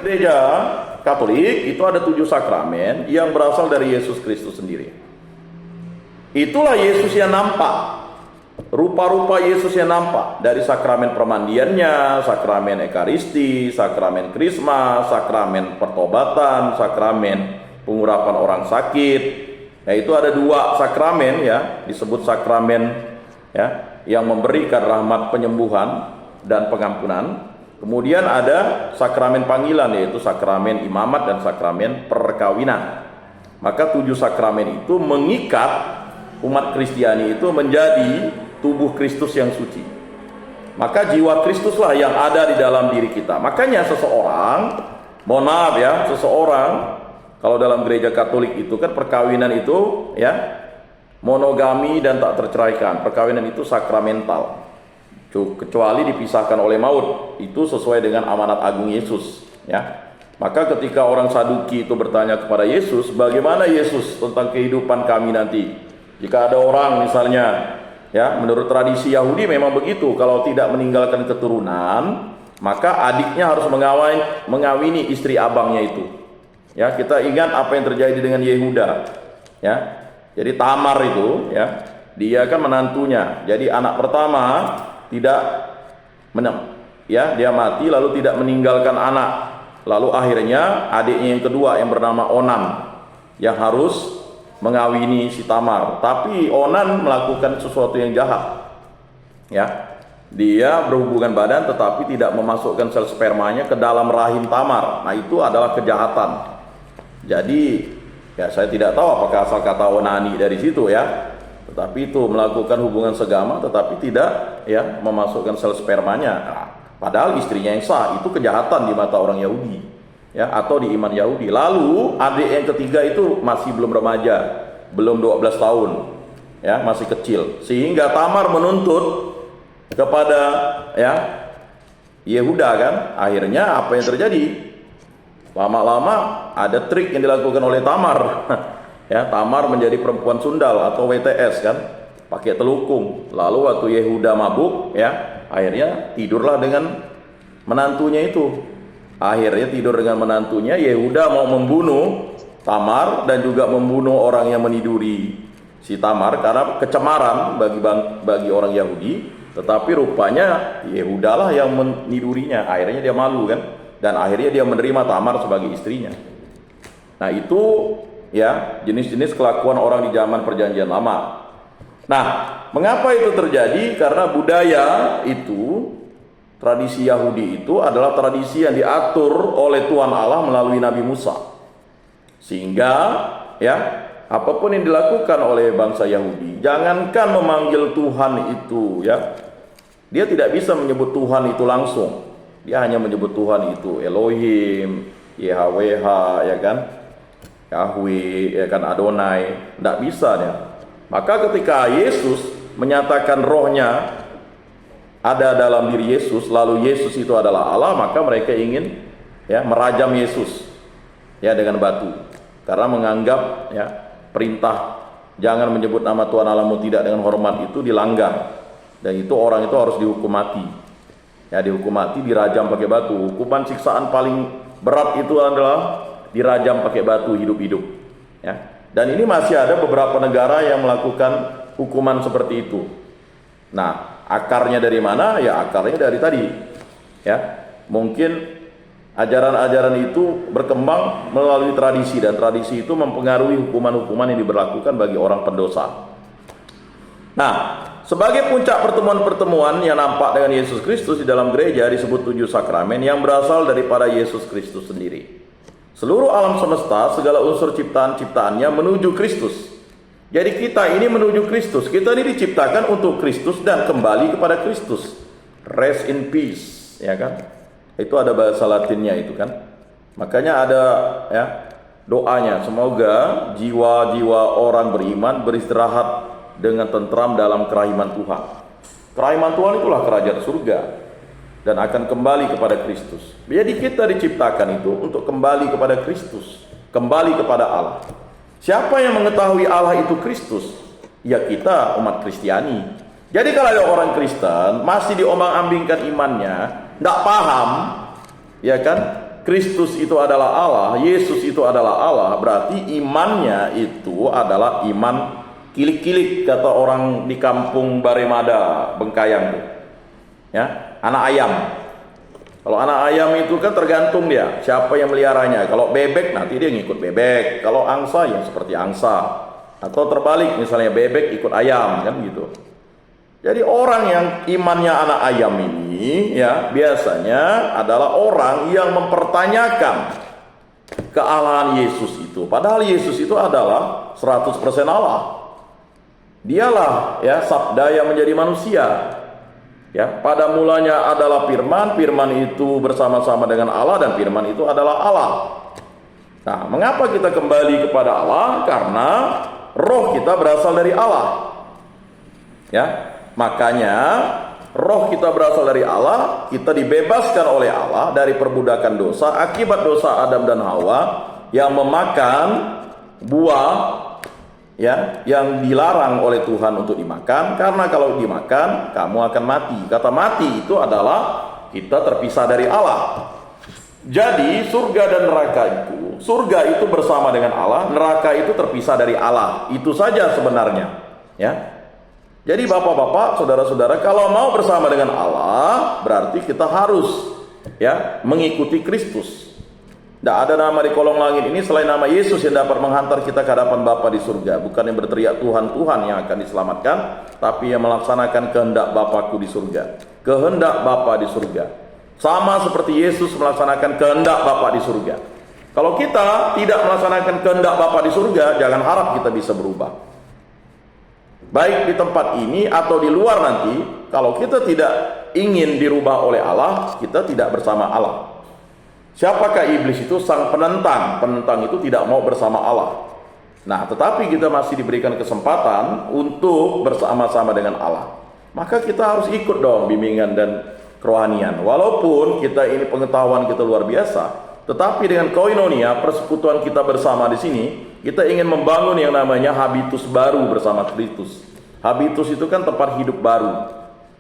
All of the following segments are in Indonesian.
Gereja Katolik itu ada 7 sakramen yang berasal dari Yesus Kristus sendiri. Itulah Yesus yang nampak, rupa-rupa Yesus yang nampak dari sakramen permandiannya, sakramen Ekaristi, sakramen Krisma, sakramen pertobatan, sakramen pengurapan orang sakit. Yaitu ada 2 sakramen ya, disebut sakramen ya, yang memberikan rahmat penyembuhan dan pengampunan. Kemudian ada sakramen panggilan, yaitu sakramen imamat dan sakramen perkawinan. Maka 7 sakramen itu mengikat umat Kristiani itu menjadi tubuh Kristus yang suci. Maka jiwa Kristuslah yang ada di dalam diri kita. Makanya seseorang, mohon maaf ya, seseorang kalau dalam gereja Katolik itu kan perkawinan itu ya monogami dan tak terceraikan. Perkawinan itu sakramental, kecuali dipisahkan oleh maut. Itu sesuai dengan amanat agung Yesus ya. Maka ketika orang Saduki itu bertanya kepada Yesus, bagaimana Yesus tentang kehidupan kami nanti? Jika ada orang misalnya ya, menurut tradisi Yahudi memang begitu, kalau tidak meninggalkan keturunan, maka adiknya harus mengawini istri abangnya itu. Ya, kita ingat apa yang terjadi dengan Yehuda ya. Jadi Tamar itu ya, dia kan menantunya. Jadi anak pertama tidak dia mati lalu tidak meninggalkan anak. Lalu akhirnya adiknya yang kedua yang bernama Onan yang harus mengawini si Tamar. Tapi Onan melakukan sesuatu yang jahat. Ya. Dia berhubungan badan tetapi tidak memasukkan sel spermanya ke dalam rahim Tamar. Nah, itu adalah kejahatan. Jadi ya, saya tidak tahu apakah asal kata onani dari situ ya. Tetapi itu melakukan hubungan segama tetapi tidak ya memasukkan sel spermanya. Nah, padahal istrinya yang sah, itu kejahatan di mata orang Yahudi ya, atau di iman Yahudi. Lalu adik yang ketiga itu masih belum remaja, belum 12 tahun ya, masih kecil. Sehingga Tamar menuntut kepada ya Yehuda kan. Akhirnya apa yang terjadi? Lama-lama ada trik yang dilakukan oleh Tamar. Ya, Tamar menjadi perempuan sundal atau WTS kan, pakai telukung. Lalu waktu Yehuda mabuk ya, akhirnya tidurlah dengan menantunya itu. Akhirnya tidur dengan menantunya. Yehuda mau membunuh Tamar dan juga membunuh orang yang meniduri si Tamar karena kecemaran bagi orang Yahudi. Tetapi rupanya Yehuda lah yang menidurinya. Akhirnya dia malu kan, dan akhirnya dia menerima Tamar sebagai istrinya. Nah, itu ya jenis-jenis kelakuan orang di zaman Perjanjian Lama. Nah, mengapa itu terjadi? Karena budaya itu, tradisi Yahudi itu adalah tradisi yang diatur oleh Tuhan Allah melalui Nabi Musa. Sehingga ya, apapun yang dilakukan oleh bangsa Yahudi, jangankan memanggil Tuhan itu ya, dia tidak bisa menyebut Tuhan itu langsung. Dia hanya menyebut Tuhan itu Elohim, YHWH ya kan, Yahweh ya kan, Adonai. Tidak bisa ya. Maka ketika Yesus menyatakan rohnya ada dalam diri Yesus, lalu Yesus itu adalah Allah, maka mereka ingin ya merajam Yesus ya dengan batu, karena menganggap ya perintah jangan menyebut nama Tuhan Allahmu tidak dengan hormat itu dilanggar, dan itu orang itu harus dihukum mati. Ya, dihukum mati, dirajam pakai batu. Hukuman siksaan paling berat itu adalah dirajam pakai batu hidup-hidup. Ya. Dan ini masih ada beberapa negara yang melakukan hukuman seperti itu. Nah, akarnya dari mana? Ya, akarnya dari tadi. Ya, mungkin ajaran-ajaran itu berkembang melalui tradisi, dan tradisi itu mempengaruhi hukuman-hukuman yang diberlakukan bagi orang pendosa. Nah, sebagai puncak pertemuan-pertemuan yang nampak dengan Yesus Kristus di dalam gereja disebut 7 sakramen yang berasal daripada Yesus Kristus sendiri. Seluruh alam semesta, segala unsur ciptaan-ciptaannya menuju Kristus. Jadi kita ini menuju Kristus. Kita ini diciptakan untuk Kristus dan kembali kepada Kristus. Rest in peace, ya kan? Itu ada bahasa Latinnya itu kan. Makanya ada ya doanya, semoga jiwa-jiwa orang beriman beristirahat dengan tentram dalam kerahiman Tuhan. Kerahiman Tuhan itulah kerajaan surga dan akan kembali kepada Kristus. Jadi kita diciptakan itu untuk kembali kepada Kristus, kembali kepada Allah. Siapa yang mengetahui Allah itu Kristus? Ya kita, umat Kristiani. Jadi kalau ada orang Kristen masih diombang-ambingkan imannya, tidak paham, ya kan? Kristus itu adalah Allah, Yesus itu adalah Allah, berarti imannya itu adalah iman kilik-kilik, kata orang di kampung Baremada, Bengkayang tuh. Ya, anak ayam. Kalau anak ayam itu kan tergantung dia siapa yang meliharanya. Kalau bebek nanti dia ngikut bebek. Kalau angsa ya seperti angsa. Atau terbalik, misalnya bebek ikut ayam, kan gitu. Jadi orang yang imannya anak ayam ini ya biasanya adalah orang yang mempertanyakan kealahan Yesus itu. Padahal Yesus itu adalah 100% Allah. Dialah ya sabda yang menjadi manusia. Ya, pada mulanya adalah firman, firman itu bersama-sama dengan Allah dan firman itu adalah Allah. Nah, mengapa kita kembali kepada Allah? Karena roh kita berasal dari Allah. Ya, makanya roh kita berasal dari Allah, kita dibebaskan oleh Allah dari perbudakan dosa akibat dosa Adam dan Hawa yang memakan buah ya yang dilarang oleh Tuhan untuk dimakan, karena kalau dimakan kamu akan mati. Kata mati itu adalah kita terpisah dari Allah. Jadi surga dan neraka itu, surga itu bersama dengan Allah, neraka itu terpisah dari Allah. Itu saja sebenarnya, ya. Jadi bapak-bapak, saudara-saudara, kalau mau bersama dengan Allah, berarti kita harus ya mengikuti Kristus. Tidak ada nama di kolong langit ini selain nama Yesus yang dapat menghantar kita ke hadapan Bapa di surga. Bukan yang berteriak Tuhan, Tuhan yang akan diselamatkan, tapi yang melaksanakan kehendak Bapakku di surga. Kehendak Bapa di surga. Sama seperti Yesus melaksanakan kehendak Bapa di surga. Kalau kita tidak melaksanakan kehendak Bapa di surga, jangan harap kita bisa berubah. Baik di tempat ini atau di luar nanti, kalau kita tidak ingin dirubah oleh Allah, kita tidak bersama Allah. Siapakah iblis itu? Sang penentang. Penentang itu tidak mau bersama Allah. Nah, tetapi kita masih diberikan kesempatan untuk bersama-sama dengan Allah. Maka kita harus ikut dong bimbingan dan kerohanian. Walaupun kita ini pengetahuan kita luar biasa, tetapi dengan koinonia, persekutuan kita bersama di sini, kita ingin membangun yang namanya habitus baru bersama Kristus. Habitus itu kan tempat hidup baru.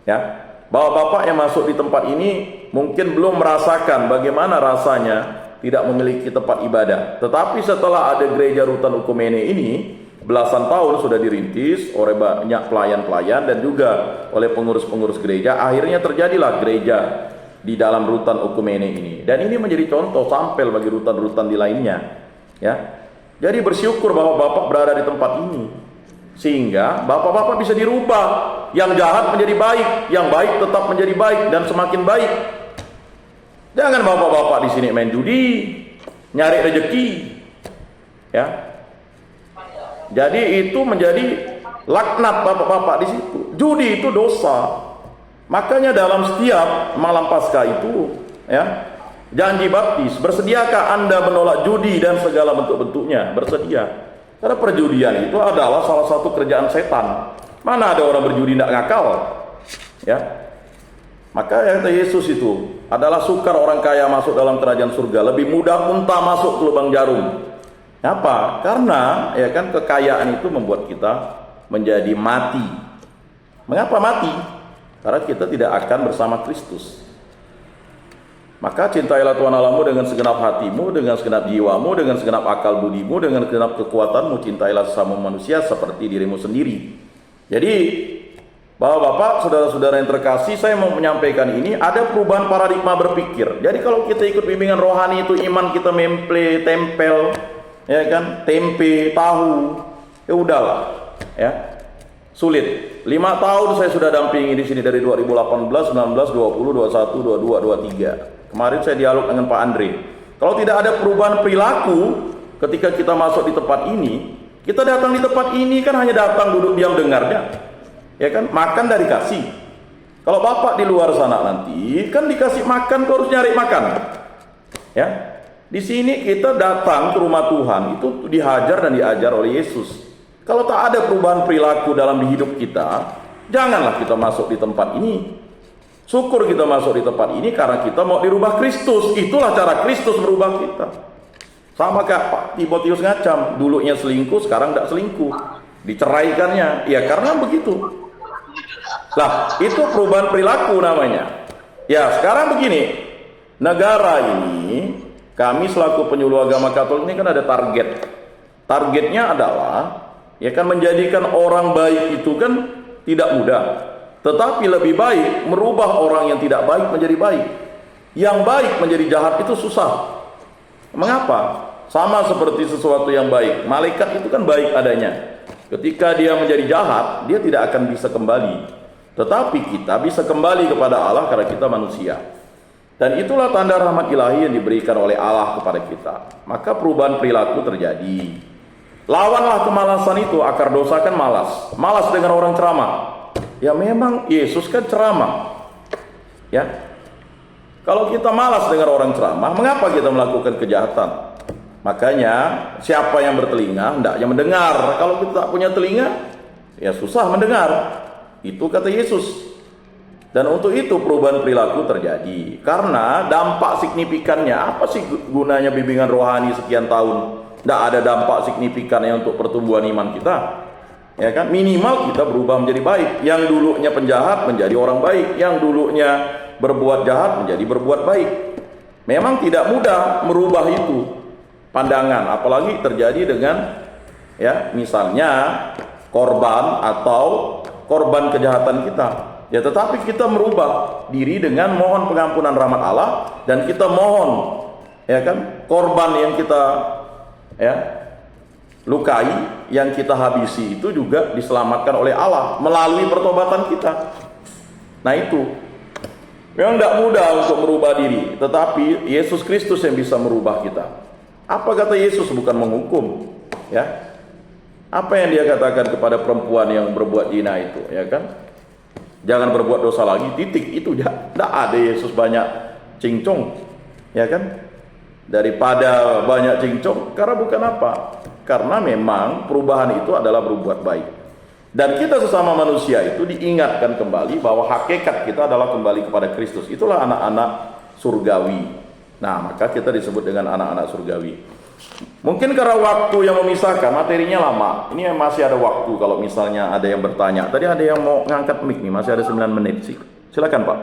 Ya. Bapak-bapak yang masuk di tempat ini mungkin belum merasakan bagaimana rasanya tidak memiliki tempat ibadah. Tetapi setelah ada gereja Rutan Ukumene ini, belasan tahun sudah dirintis oleh banyak pelayan-pelayan dan juga oleh pengurus-pengurus gereja, akhirnya terjadilah gereja di dalam Rutan Ukumene ini. Dan ini menjadi contoh sampel bagi rutan-rutan di lainnya. Ya. Jadi bersyukur bapak-bapak berada di tempat ini. Sehingga bapak-bapak bisa dirubah. Yang jahat menjadi baik, yang baik tetap menjadi baik dan semakin baik. Jangan bapak-bapak di sini main judi, nyari rezeki. Ya. Jadi itu menjadi laknat bapak-bapak di situ. Judi itu dosa. Makanya dalam setiap malam Paskah itu, ya, janji baptis, bersediakah Anda menolak judi dan segala bentuk-bentuknya? Bersedia. Karena perjudian itu adalah salah satu kerjaan setan. Mana ada orang berjudi tidak ngakal? Ya. Maka yang kata Yesus itu adalah sukar orang kaya masuk dalam kerajaan surga, lebih mudah unta masuk ke lubang jarum. Apa? Karena ya kan kekayaan itu membuat kita menjadi mati. Mengapa mati? Karena kita tidak akan bersama Kristus. Maka cintailah Tuhan Allahmu dengan segenap hatimu, dengan segenap jiwamu, dengan segenap akal budimu, dengan segenap kekuatanmu. Cintailah sesama manusia seperti dirimu sendiri. Jadi, bapak-bapak, saudara-saudara yang terkasih, saya mau menyampaikan ini, ada perubahan paradigma berpikir. Jadi kalau kita ikut bimbingan rohani itu iman kita memple, tempel, ya kan, tempe, tahu, ya udahlah, ya. Sulit. 5 tahun saya sudah dampingi di sini dari 2018, 19, 20, 21, 22, 23. Kemarin saya dialog dengan Pak Andre. Kalau tidak ada perubahan perilaku ketika kita masuk di tempat ini, kita datang di tempat ini kan hanya datang duduk diam dengarnya. Ya kan? Makan dari kasih. Kalau Bapak di luar sana nanti kan dikasih makan, kau harus nyari makan. Ya. Di sini kita datang ke rumah Tuhan itu dihajar dan diajar oleh Yesus. Kalau tak ada perubahan perilaku dalam hidup kita, janganlah kita masuk di tempat ini. Syukur kita masuk di tempat ini karena kita mau dirubah Kristus. Itulah cara Kristus merubah kita. Sama kayak Pak Timotius ngacam, dulunya selingkuh, sekarang tidak selingkuh. Diceraikannya, ya karena begitu. Lah, itu perubahan perilaku namanya. Ya, sekarang begini, negara ini kami selaku penyuluh agama Katolik ini kan ada target. Targetnya adalah ya kan menjadikan orang baik itu kan tidak mudah. Tetapi lebih baik merubah orang yang tidak baik menjadi baik. Yang baik menjadi jahat itu susah. Mengapa? Sama seperti sesuatu yang baik. Malaikat itu kan baik adanya. Ketika dia menjadi jahat, dia tidak akan bisa kembali. Tetapi kita bisa kembali kepada Allah karena kita manusia. Dan itulah tanda rahmat ilahi yang diberikan oleh Allah kepada kita. Maka perubahan perilaku terjadi. Lawanlah kemalasan itu, akar dosa kan malas. Malas dengan orang ceramah. Ya memang Yesus kan ceramah. Ya. Kalau kita malas dengan orang ceramah, mengapa kita melakukan kejahatan? Makanya siapa yang bertelinga hendaknya mendengar. Kalau kita tak punya telinga, ya susah mendengar. Itu kata Yesus. Dan untuk itu perubahan perilaku terjadi. Karena dampak signifikannya, apa sih gunanya bimbingan rohani sekian tahun? Tidak ada dampak signifikannya untuk pertumbuhan iman kita. Ya kan? Minimal kita berubah menjadi baik. Yang dulunya penjahat menjadi orang baik. Yang dulunya berbuat jahat menjadi berbuat baik. Memang tidak mudah merubah itu pandangan, apalagi terjadi dengan ya misalnya korban atau korban kejahatan kita. Ya tetapi kita merubah diri dengan mohon pengampunan rahmat Allah, dan kita mohon ya kan korban yang kita ya lukai, yang kita habisi itu juga diselamatkan oleh Allah melalui pertobatan kita. Nah itu memang tidak mudah untuk merubah diri, tetapi Yesus Kristus yang bisa merubah kita. Apa kata Yesus? Bukan menghukum, ya. Apa yang dia katakan kepada perempuan yang berbuat zina itu, ya kan? Jangan berbuat dosa lagi, titik. Itu tidak ada Yesus banyak cincong, ya kan? Daripada banyak cincong, karena bukan apa? Karena memang perubahan itu adalah berbuat baik. Dan kita sesama manusia itu diingatkan kembali bahwa hakikat kita adalah kembali kepada Kristus. Itulah anak-anak surgawi. Nah, maka kita disebut dengan anak-anak surgawi. Mungkin karena waktu yang memisahkan, materinya lama. Ini masih ada waktu kalau misalnya ada yang bertanya. Tadi ada yang mau ngangkat mic nih, masih ada 9 menit sih. Silakan Pak.